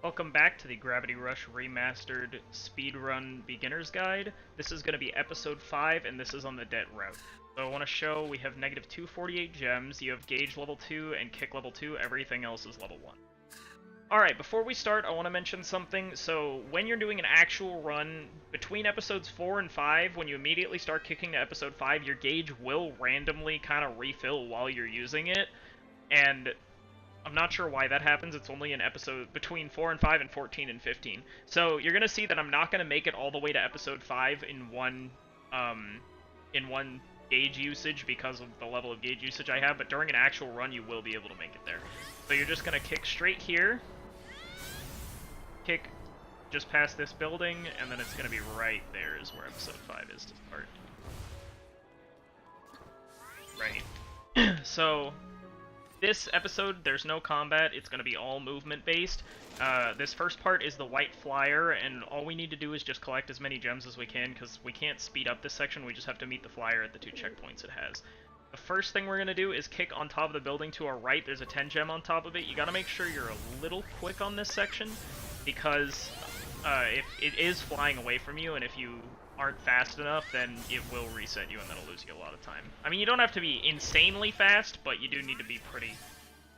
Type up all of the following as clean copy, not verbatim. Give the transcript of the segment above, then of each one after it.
Welcome back to the Gravity Rush Remastered Speedrun Beginner's Guide. This is going to be episode 5, and this is on the debt route. So I want to show we have negative 248 gems, you have gauge level 2 and kick level 2, everything else is level 1. Alright, before we start, I want to mention something. So when you're doing an actual run, between episodes 4 and 5, when you immediately start kicking to episode 5, your gauge will randomly kind of refill while you're using it, and I'm not sure why that happens. It's only an episode between 4 and 5 and 14 and 15. So you're going to see that I'm not going to make it all the way to episode 5 in one gauge usage because of the level of gauge usage I have, but during an actual run you will be able to make it there. So you're just going to kick straight here, kick just past this building, and then it's going to be right there is where episode 5 is to start. Right. So this episode, there's no combat, it's going to be all movement-based. This first part is the white flyer, and all we need to do is just collect as many gems as we can, because we can't speed up this section, we just have to meet the flyer at the 2 checkpoints it has. The first thing we're going to do is kick on top of the building to our right, there's a 10 gem on top of it. You got to make sure you're a little quick on this section, because if it is flying away from you, and if you aren't fast enough, then it will reset you and that'll lose you a lot of time. I mean, you don't have to be insanely fast, but you do need to be pretty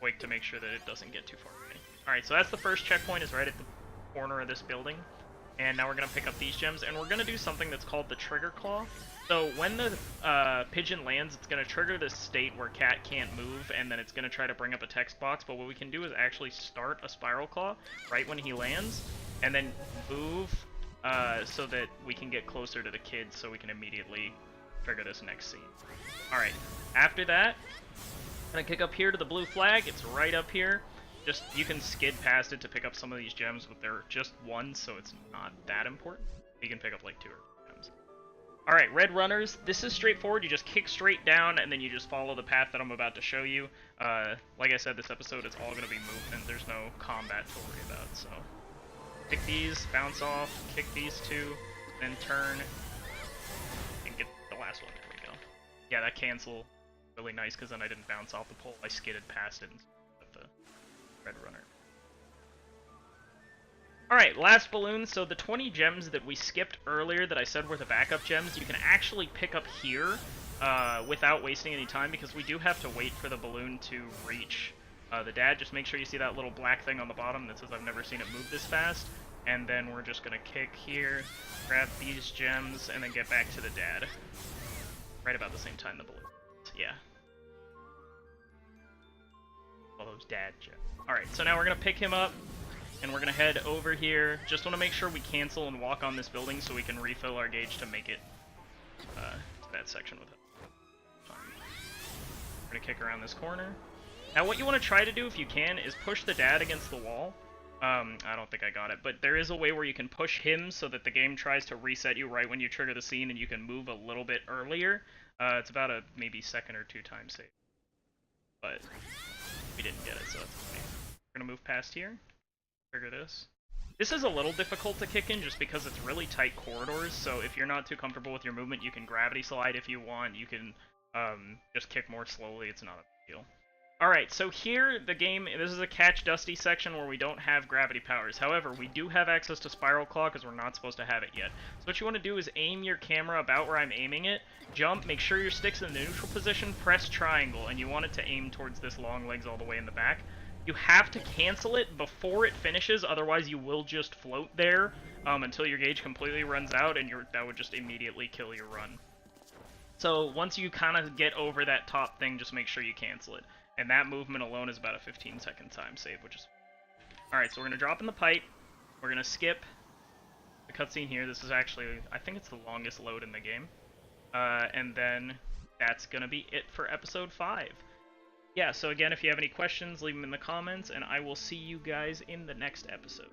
quick to make sure that it doesn't get too far away. Alright, so that's the first checkpoint, is right at the corner of this building. And now we're going to pick up these gems, and we're going to do something that's called the trigger claw. So when the pigeon lands, it's going to trigger this state where Cat can't move, and then it's going to try to bring up a text box, but what we can do is actually start a spiral claw right when he lands, and then move so that we can get closer to the kids so we can immediately trigger this next scene. Alright, after that, I'm going to kick up here to the blue flag. It's right up here. Just, you can skid past it to pick up some of these gems, but they're just one, so it's not that important. You can pick up like 2 or 3 gems. Alright, red runners. This is straightforward. You just kick straight down, and then you just follow the path that I'm about to show you. Like I said, this episode, it's all going to be movement. There's no combat to worry about, so kick these, bounce off, kick these 2, then turn, and get the last one. There we go. Yeah, that cancel really nice, because then I didn't bounce off the pole. I skidded past it and with the red runner. Alright, last balloon. So the 20 gems that we skipped earlier that I said were the backup gems, you can actually pick up here without wasting any time, because we do have to wait for the balloon to reach the dad. Just make sure you see that little black thing on the bottom that says I've never seen it move this fast. And then we're just going to kick here, grab these gems, and then get back to the dad. Right about the same time the balloon. Yeah. All those dad gems. Alright, so now we're going to pick him up, and we're going to head over here. Just want to make sure we cancel and walk on this building so we can refill our gauge to make it to that section with it. Fine. We're going to kick around this corner. Now what you want to try to do, if you can, is push the dad against the wall. I don't think I got it, but there is a way where you can push him so that the game tries to reset you right when you trigger the scene and you can move a little bit earlier. It's about a maybe 1 or 2 time save. But we didn't get it, so that's okay. We're going to move past here, trigger this. This is a little difficult to kick in just because it's really tight corridors, so if you're not too comfortable with your movement, you can gravity slide if you want. You can just kick more slowly, it's not a big deal. Alright, so here, the game, this is a Catch Dusty section where we don't have gravity powers. However, we do have access to Spiral Claw because we're not supposed to have it yet. So what you want to do is aim your camera about where I'm aiming it, jump, make sure your stick's in the neutral position, press triangle, and you want it to aim towards this long legs all the way in the back. You have to cancel it before it finishes, otherwise you will just float there until your gauge completely runs out, and that would just immediately kill your run. So once you kind of get over that top thing, just make sure you cancel it. And that movement alone is about a 15-second time save, which is... Alright, so we're going to drop in the pipe. We're going to skip the cutscene here. This is actually, I think it's the longest load in the game. And then that's going to be it for episode 5. Yeah, so again, if you have any questions, leave them in the comments, and I will see you guys in the next episode.